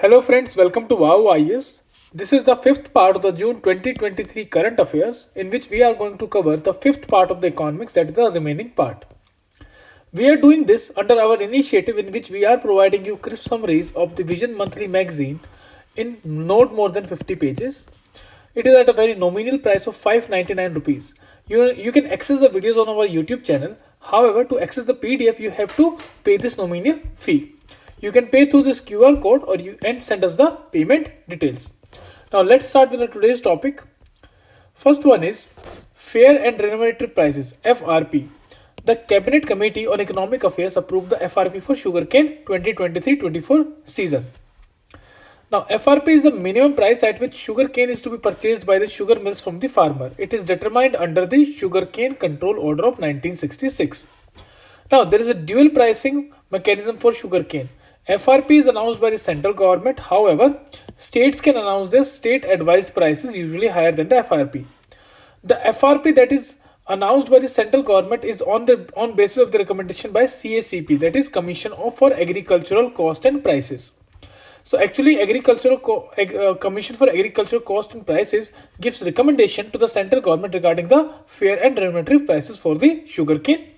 Hello friends, welcome to Wow IS. This is the fifth part of the June 2023 current affairs in which we are going to cover the fifth part of the economics, that is the remaining part. We are doing this under our initiative in which we are providing you crisp summaries of the Vision Monthly magazine in not more than 50 pages. It is at a very nominal price of 599 rupees. You can access the videos on our YouTube channel. However, to access the PDF, you have to pay this nominal fee. You can pay through this QR code and send us the payment details. Now let's start with today's topic. First one is Fair and Remunerative Prices, FRP. The Cabinet Committee on Economic Affairs approved the FRP for sugarcane 2023-24 season. Now, FRP is the minimum price at which sugarcane is to be purchased by the sugar mills from the farmer. It is determined under the Sugarcane Control Order of 1966. Now, there is a dual pricing mechanism for sugarcane. FRP is announced by the central government. However, states can announce their state-advised prices, usually higher than the FRP. The FRP that is announced by the central government is on basis of the recommendation by CACP, that is Commission for Agricultural Cost and Prices. So actually, Commission for Agricultural Cost and Prices gives recommendation to the central government regarding the fair and remunerative prices for the sugarcane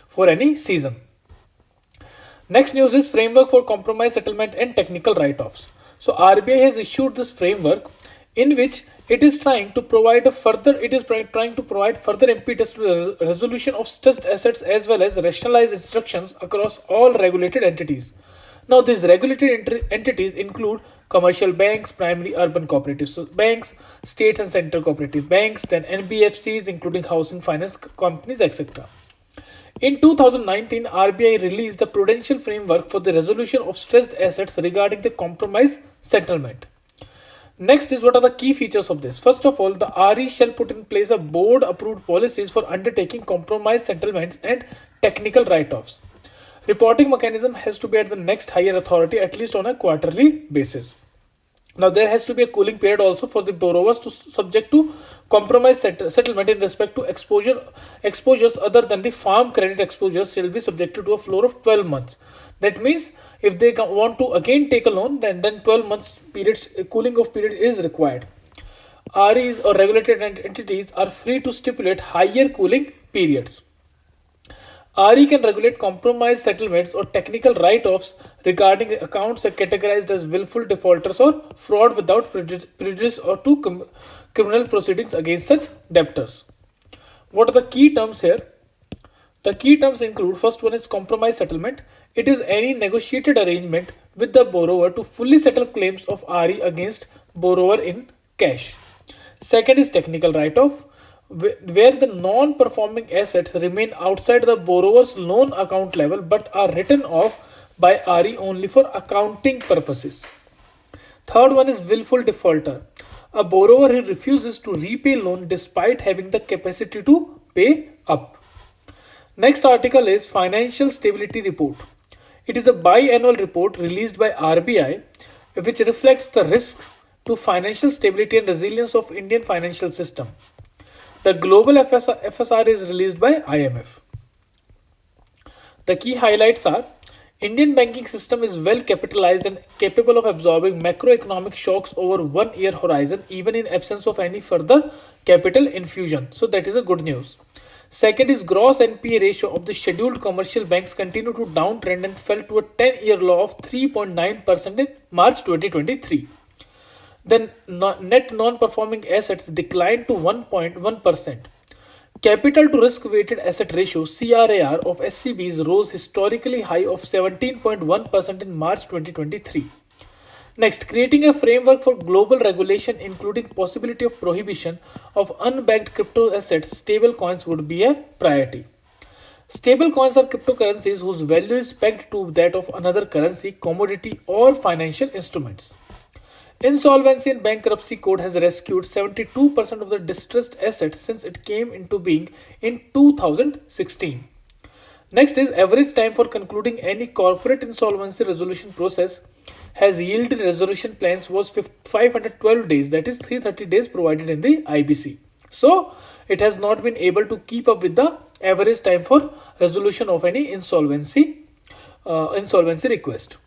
for any season. Next news is Framework for Compromise Settlement and Technical Write-offs. So RBI has issued this framework in which it is trying to provide further impetus to the resolution of stressed assets as well as rationalized instructions across all regulated entities. Now, these regulated entities include commercial banks, primary urban cooperative banks, state and central cooperative banks, then NBFCs, including housing finance companies, etc. In 2019, RBI released the Prudential Framework for the Resolution of Stressed Assets regarding the compromise settlement. Next is what are the key features of this. First of all, the RE shall put in place a board-approved policies for undertaking compromise settlements and technical write-offs. Reporting mechanism has to be at the next higher authority, at least on a quarterly basis. Now, there has to be a cooling period also for the borrowers to subject to compromise settlement in respect to exposures other than the farm credit exposures shall be subjected to a floor of 12 months. That means if they want to again take a loan, then 12 months cooling off period is required. REs or regulated entities are free to stipulate higher cooling periods. RE can regulate compromise settlements or technical write-offs regarding accounts categorized as willful defaulters or fraud without prejudice or to criminal proceedings against such debtors. What are the key terms here? The key terms include, first one is compromise settlement. It is any negotiated arrangement with the borrower to fully settle claims of RE against borrower in cash. Second is technical write-off, where the non-performing assets remain outside the borrower's loan account level but are written off by RE only for accounting purposes. Third one is willful defaulter, a borrower who refuses to repay loan despite having the capacity to pay up. Next article is Financial Stability Report. It is a biannual report released by RBI which reflects the risk to financial stability and resilience of Indian financial system. The global FSR is released by IMF. The key highlights are Indian banking system is well capitalized and capable of absorbing macroeconomic shocks over 1 year horizon even in absence of any further capital infusion. So that is a good news. Second is gross NPA ratio of the scheduled commercial banks continue to downtrend and fell to a 10-year low of 3.9% in March 2023. Then net non-performing assets declined to 1.1%. Capital to risk weighted asset ratio CRAR of SCBs rose historically high of 17.1% in March 2023. Next, creating a framework for global regulation including possibility of prohibition of unbacked crypto assets, stable coins would be a priority. Stable coins are cryptocurrencies whose value is pegged to that of another currency, commodity or financial instruments. Insolvency and Bankruptcy Code has rescued 72% of the distressed assets since it came into being in 2016. Next is average time for concluding any corporate insolvency resolution process has yielded resolution plans was 512 days, that is 330 days provided in the IBC. So it has not been able to keep up with the average time for resolution of any insolvency request.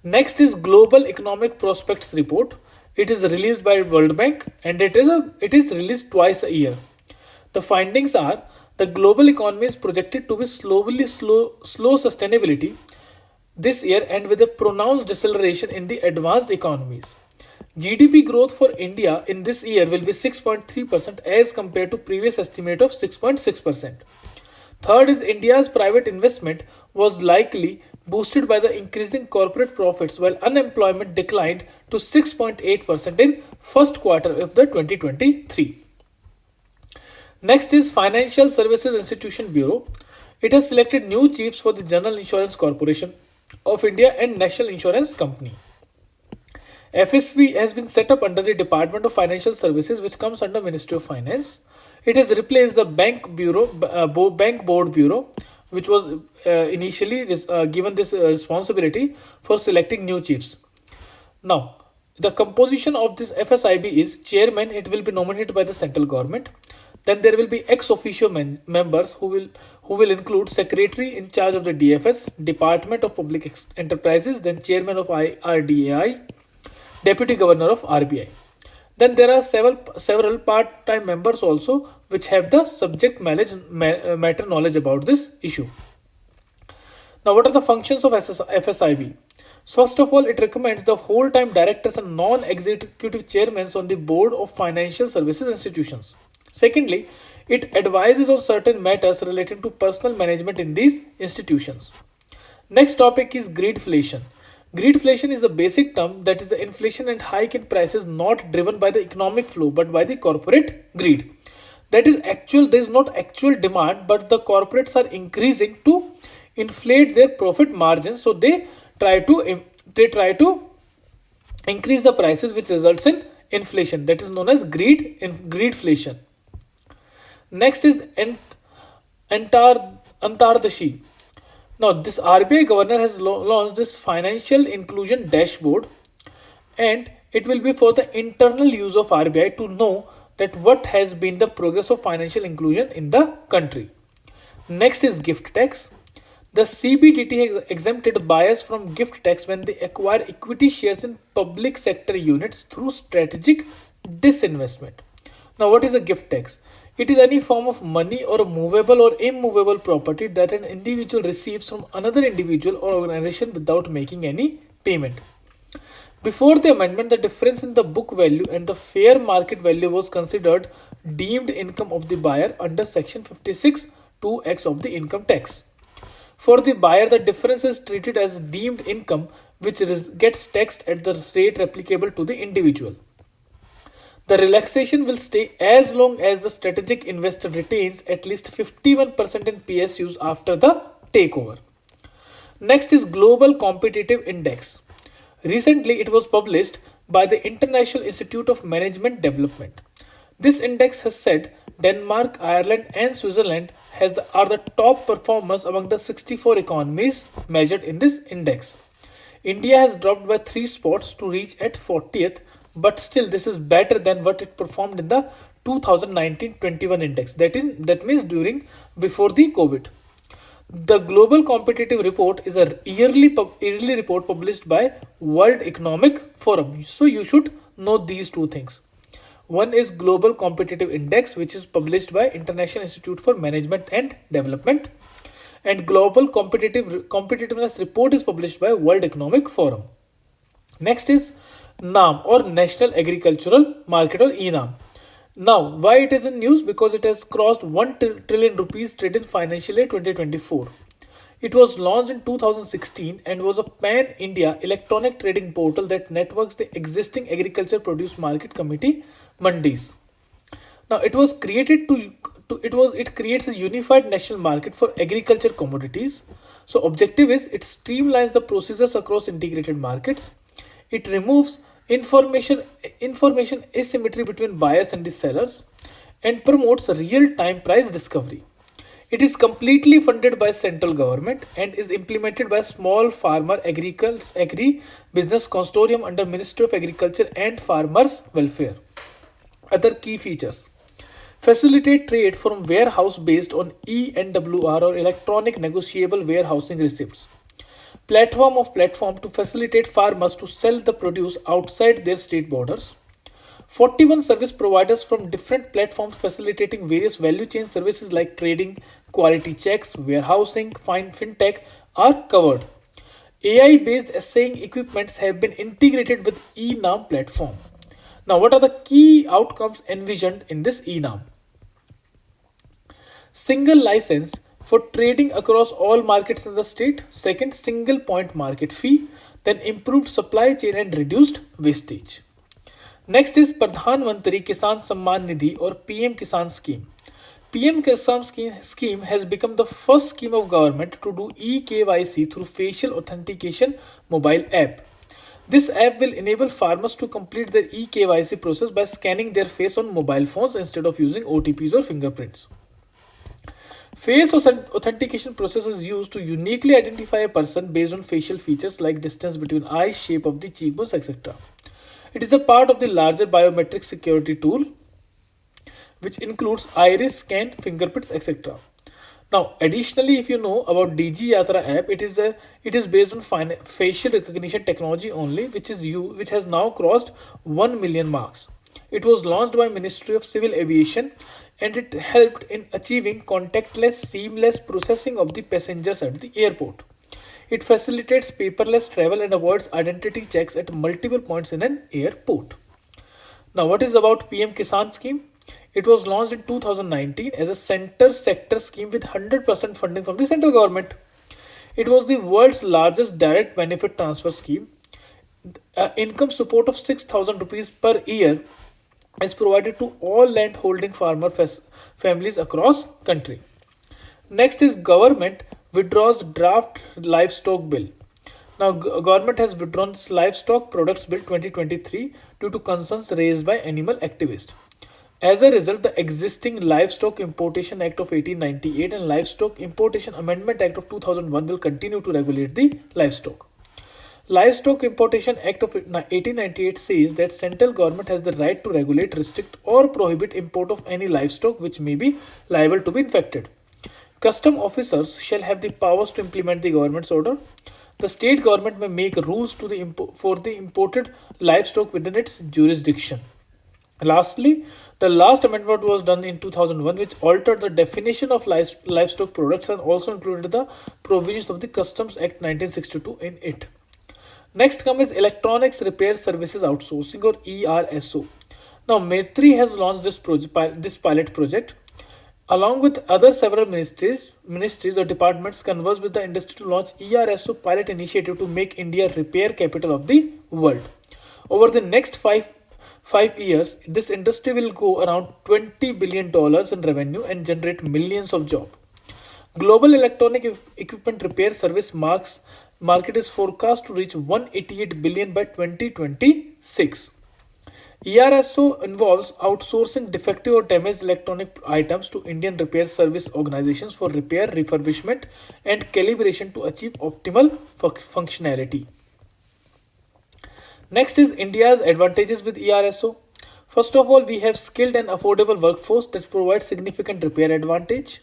Next is Global Economic Prospects Report. It is released by World Bank and it is released twice a year. The findings are the global economy is projected to be slow sustainability this year and with a pronounced deceleration in the advanced economies. GDP growth for India in this year will be 6.3% as compared to previous estimate of 6.6%. Third is India's private investment was likely boosted by the increasing corporate profits while unemployment declined to 6.8% in first quarter of the 2023. Next is Financial Services Institution Bureau. It has selected new chiefs for the General Insurance Corporation of India and National Insurance Company. FSB has been set up under the Department of Financial Services, which comes under Ministry of Finance. It has replaced the Bank Board Bureau, which was initially given this responsibility for selecting new chiefs. Now, the composition of this FSIB is chairman. It will be nominated by the central government. Then there will be ex officio members who will include secretary in charge of the DFS, Department of Public Enterprises, then chairman of RDAI, deputy governor of RBI. Then there are several part-time members also which have the subject matter knowledge about this issue. Now, what are the functions of FSIB? So first of all, it recommends the whole-time directors and non-executive chairmen on the board of financial services institutions. Secondly, it advises on certain matters relating to personal management in these institutions. Next topic is greedflation. Greedflation is a basic term that is the inflation and hike in prices not driven by the economic flow but by the corporate greed. That is actual, there is not actual demand, but the corporates are increasing to inflate their profit margins, so they try to increase the prices, which results in inflation. That is known as greedflation. Next is ANTARDRIHSTI. Now, this RBI governor has launched this financial inclusion dashboard, and it will be for the internal use of RBI to know that what has been the progress of financial inclusion in the country. Next is gift tax. The CBDT has exempted buyers from gift tax when they acquire equity shares in public sector units through strategic disinvestment. Now, what is a gift tax? It is any form of money or a movable or immovable property that an individual receives from another individual or organization without making any payment. Before the amendment, the difference in the book value and the fair market value was considered deemed income of the buyer under section 56 2x of the income tax. For the buyer, the difference is treated as deemed income, which gets taxed at the rate applicable to the individual. The relaxation will stay as long as the strategic investor retains at least 51% in PSUs after the takeover. Next is Global Competitive Index. Recently, it was published by the International Institute of Management Development. This index has said Denmark, Ireland, and Switzerland are the top performers among the 64 economies measured in this index. India has dropped by 3 spots to reach at 40th, but still this is better than what it performed in the 2019-21 index. That means before the COVID. The Global Competitive Report is a yearly report published by World Economic Forum. So you should know these two things. One is Global Competitive Index, which is published by International Institute for Management and Development, and Global Competitiveness Report is published by World Economic Forum. Next is NAM, or National Agricultural Market, or eNAM. Now, why it is in news? Because it has crossed 1 trillion rupees trade in financial year 2024. It was launched in 2016 and was a pan-India electronic trading portal that networks the existing agriculture produce market committee mandis. Now, it was created it creates a unified national market for agriculture commodities. So, objective is it streamlines the procedures across integrated markets. It removes information asymmetry between buyers and the sellers and promotes real-time price discovery. It is completely funded by central government and is implemented by small farmer agri-business consortium under Ministry of Agriculture and Farmers Welfare. Other key features: facilitate trade from warehouse based on ENWR, or electronic negotiable warehousing receipts. platform to facilitate farmers to sell the produce outside their state borders. 41 service providers from different platforms facilitating various value chain services like trading, quality checks, warehousing, fintech are covered. AI based assaying equipments have been integrated with eNAM platform. Now, what are the key outcomes envisioned in this eNAM? Single license for trading across all markets in the state. Second, single point market fee. Then improved supply chain and reduced wastage. Next is Pradhan Mantri Kisan Samman Nidhi or PM-KISAN scheme. PM-KISAN scheme has become the first scheme of government to do eKYC through facial authentication mobile app. This app will enable farmers to complete their eKYC process by scanning their face on mobile phones instead of using OTPs or fingerprints. Face authentication process is used to uniquely identify a person based on facial features like distance between eyes, shape of the cheekbones, etc. It is a part of the larger biometric security tool, which includes iris scan, fingerprints, etc. Now, additionally, if you know about DG Yatra app, it is based on facial recognition technology only, which has now crossed 1 million marks. It was launched by Ministry of Civil Aviation, and it helped in achieving contactless, seamless processing of the passengers at the airport. It facilitates paperless travel and avoids identity checks at multiple points in an airport. Now, what is about PM Kisan scheme? It was launched in 2019 as a center sector scheme with 100% funding from the central government. It was the world's largest direct benefit transfer scheme. Income support of 6,000 rupees per year is provided to all land holding farmer families across country. Next is government withdraws draft livestock bill. Now, government has withdrawn livestock products bill 2023 due to concerns raised by animal activists. As a result, the existing Livestock Importation Act of 1898 and Livestock Importation Amendment Act of 2001 will continue to regulate the livestock. Livestock Importation Act of 1898 says that central government has the right to regulate, restrict or prohibit import of any livestock which may be liable to be infected. Custom officers shall have the powers to implement the government's order. The state government may make rules for the imported livestock within its jurisdiction. Lastly, the last amendment was done in 2001, which altered the definition of livestock products and also included the provisions of the Customs Act 1962 in it. Next comes Electronics Repair Services Outsourcing or ERSO. Now, Mantri has launched this pilot project. Along with other several ministries or departments converse with the industry to launch ERSO pilot initiative to make India repair capital of the world. Over the next five years, this industry will go around $20 billion in revenue and generate millions of jobs. Global electronic equipment repair service market is forecast to reach 188 billion by 2026. ERSO involves outsourcing defective or damaged electronic items to Indian repair service organizations for repair, refurbishment, and calibration to achieve optimal functionality. Next is India's advantages with ERSO. First of all, we have skilled and affordable workforce that provides significant repair advantage.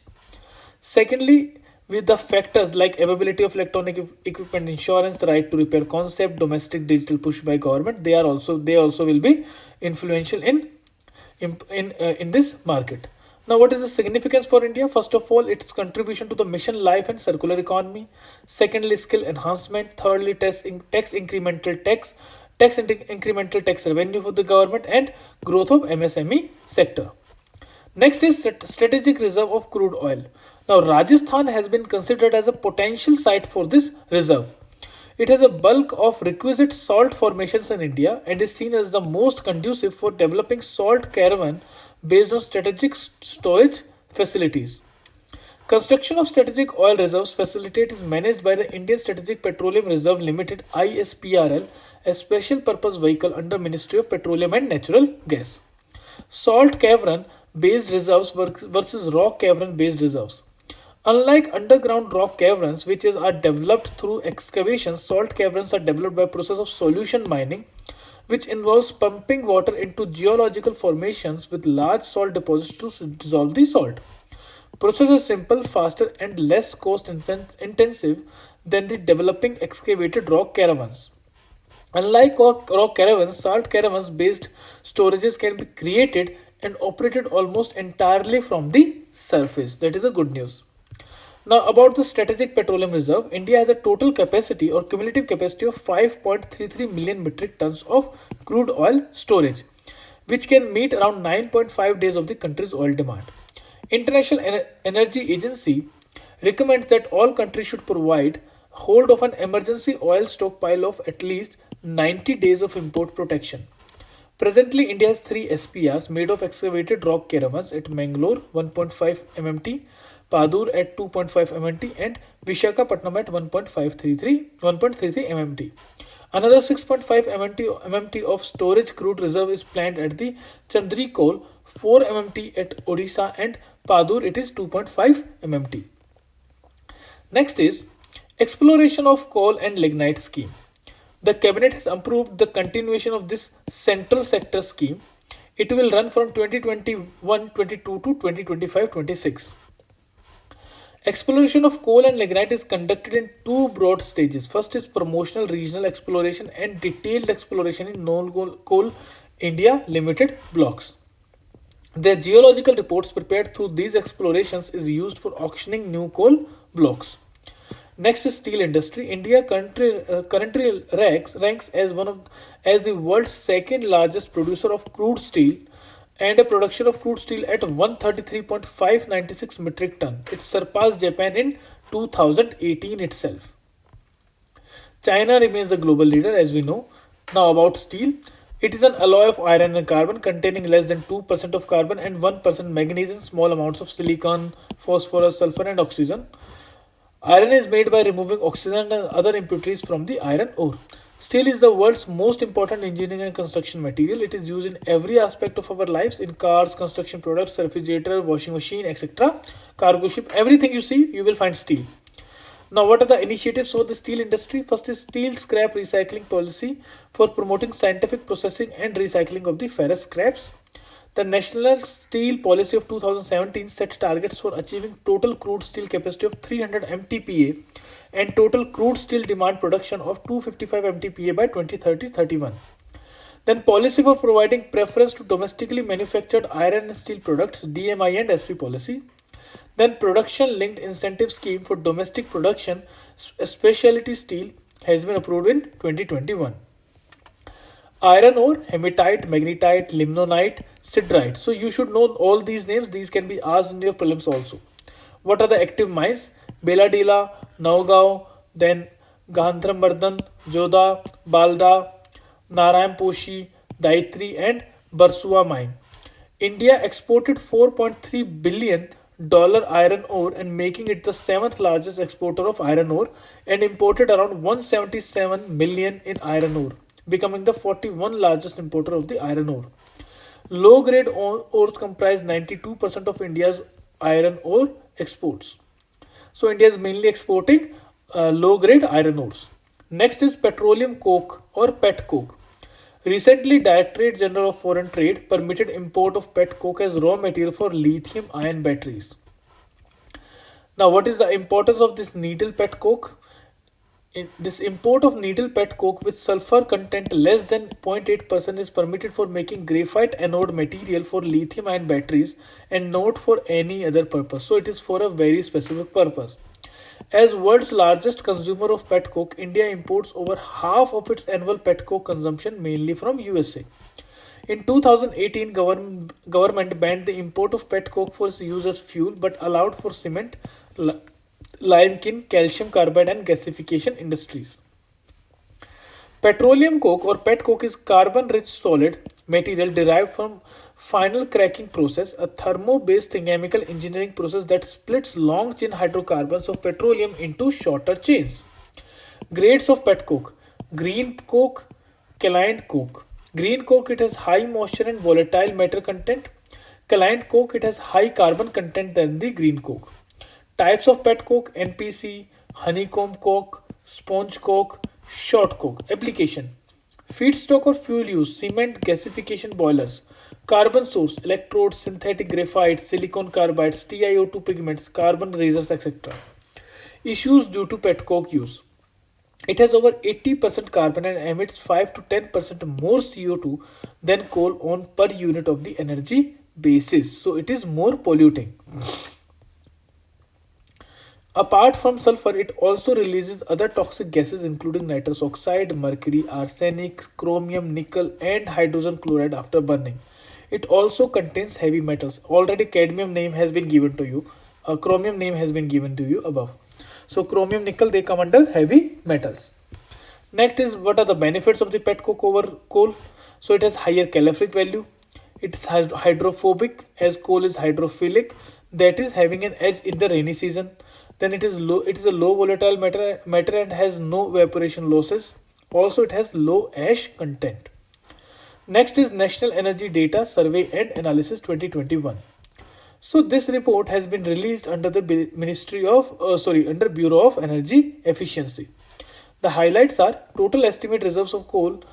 Secondly, with the factors like availability of electronic equipment insurance, the right to repair concept, domestic digital push by government, they also will be influential in this market. Now, what is the significance for India? First of all, its contribution to the mission life and circular economy. Secondly, skill enhancement. Thirdly, incremental tax revenue for the government and growth of MSME sector. Next is strategic reserve of crude oil. Now, Rajasthan has been considered as a potential site for this reserve. It has a bulk of requisite salt formations in India and is seen as the most conducive for developing salt caravan based on strategic storage facilities. Construction of strategic oil reserves facility is managed by the Indian Strategic Petroleum Reserve Limited ISPRL, a special purpose vehicle under Ministry of Petroleum and Natural Gas. Salt cavern based reserves versus rock cavern based reserves. Unlike underground rock caverns, which are developed through excavation, salt caverns are developed by process of solution mining, which involves pumping water into geological formations with large salt deposits to dissolve the salt. Process is simple, faster, and less cost intensive than the developing excavated rock caravans. Unlike rock caravans, salt caravans based storages can be created and operated almost entirely from the surface. That is a good news. Now, about the strategic petroleum reserve, India has a total capacity or cumulative capacity of 5.33 million metric tons of crude oil storage, which can meet around 9.5 days of the country's oil demand. International Energy Agency recommends that all countries should provide hold of an emergency oil stockpile of at least 90 days of import protection. Presently, India has three SPRs made of excavated rock caravans at Mangalore 1.5 MMT, Padur at 2.5 MMT, and Vishakhapatnam at 1.33 MMT. Another 6.5 MMT of storage crude reserve is planned at the Chandrikol, 4 MMT at Odisha, and Padur it is 2.5 MMT. Next is exploration of coal and lignite scheme. The cabinet has approved the continuation of this central sector scheme. It will run from 2021-22 to 2025-26. Exploration of coal and lignite is conducted in two broad stages. First is promotional regional exploration and detailed exploration in known coal India limited blocks. The geological reports prepared through these explorations is used for auctioning new coal blocks. Next is steel industry. India currently ranks as the world's second largest producer of crude steel and a production of crude steel at 133.596 metric ton. It surpassed Japan in 2018 itself. China remains the global leader as we know. Now about steel. It is an alloy of iron and carbon containing less than 2% of carbon and 1% manganese and small amounts of silicon, phosphorus, sulfur and oxygen. Iron is made by removing oxygen and other impurities from the iron ore. Steel is the world's most important engineering and construction material. It is used in every aspect of our lives in cars, construction products, refrigerator, washing machine, etc. Cargo ship, everything you see, you will find steel. Now, what are the initiatives for the steel industry? First is steel scrap recycling policy for promoting scientific processing and recycling of the ferrous scraps. The National Steel Policy of 2017 set targets for achieving total crude steel capacity of 300 MTPA and total crude steel demand production of 255 MTPA by 2030-31. Then policy for providing preference to domestically manufactured iron and steel products, DMI and SP policy. Then production linked incentive scheme for domestic production, specialty steel has been approved in 2021. Iron ore, hematite, magnetite, limonite, siderite. So you should know all these names. These can be asked in your prelims also. What are the active mines? Beladila, Naugao, then Gandhramardhan, Joda, Balda, Narayanposhi, Daitri and Barsua mine. India exported $4.3 billion iron ore and making it the seventh largest exporter of iron ore and imported around 177 million in iron ore, becoming the 41 largest importer of the iron ore. Low grade ores comprise 92% of India's iron ore exports. So India is mainly exporting low grade iron ores. Next is petroleum coke or pet coke. Recently, Directorate General of Foreign Trade permitted import of pet coke as raw material for lithium ion batteries. Now, what is the importance of this needle pet coke? This import of needle pet coke with sulfur content less than 0.8% is permitted for making graphite anode material for lithium ion batteries and not for any other purpose. So it is for a very specific purpose. As world's largest consumer of pet coke, India imports over half of its annual pet coke consumption mainly from USA. In 2018, government banned the import of pet coke for its use as fuel but allowed for cement, limekiln, calcium carbide and gasification industries. Petroleum coke or pet coke is carbon-rich solid material derived from final cracking process, a thermo-based chemical engineering process that splits long-chain hydrocarbons of petroleum into shorter chains. Grades of pet coke: green coke, kaolin coke. Green coke, it has high moisture and volatile matter content. Kaolin coke, it has high carbon content than the green coke. Types of pet coke: NPC, honeycomb coke, sponge coke, short coke. Application: feedstock or fuel use, cement gasification boilers. Carbon source: electrodes, synthetic graphite, silicon carbide, TiO2 pigments, carbon razors, etc. Issues due to petcoke use. It has over 80% carbon and emits 5 to 10% more CO2 than coal on per unit of the energy basis. So it is more polluting. Apart from sulfur, it also releases other toxic gases including nitrous oxide, mercury, arsenic, chromium, nickel, and hydrogen chloride after burning. It also contains heavy metals. Already cadmium name has been given to you. Chromium name has been given to you above. So chromium, nickel, they come under heavy metals. Next is what are the benefits of the pet coke over coal. So it has higher calorific value. It has hydrophobic as coal is hydrophilic, that is having an edge in the rainy season. Then it is low. It is a low volatile matter and has no evaporation losses. Also, it has low ash content. Next is National Energy Data Survey and Analysis 2021. So this report has been released under the under Bureau of Energy Efficiency. The highlights are total estimate reserves of coal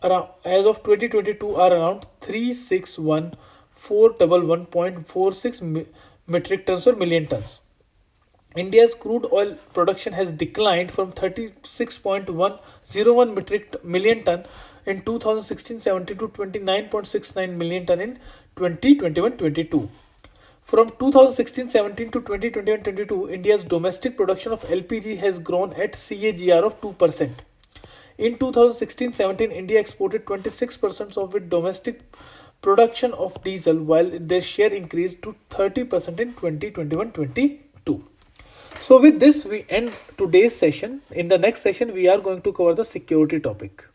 as of 2022 are around 361,411.46 metric tons or million tons. India's crude oil production has declined from 36.101 metric million ton in 2016-17 to 29.69 million ton in 2021-22. From 2016-17 to 2021-22, India's domestic production of LPG has grown at CAGR of 2%. In 2016-17, India exported 26% of its domestic production of diesel, while their share increased to 30% in 2021-22. So with this, we end today's session. In the next session, we are going to cover the security topic.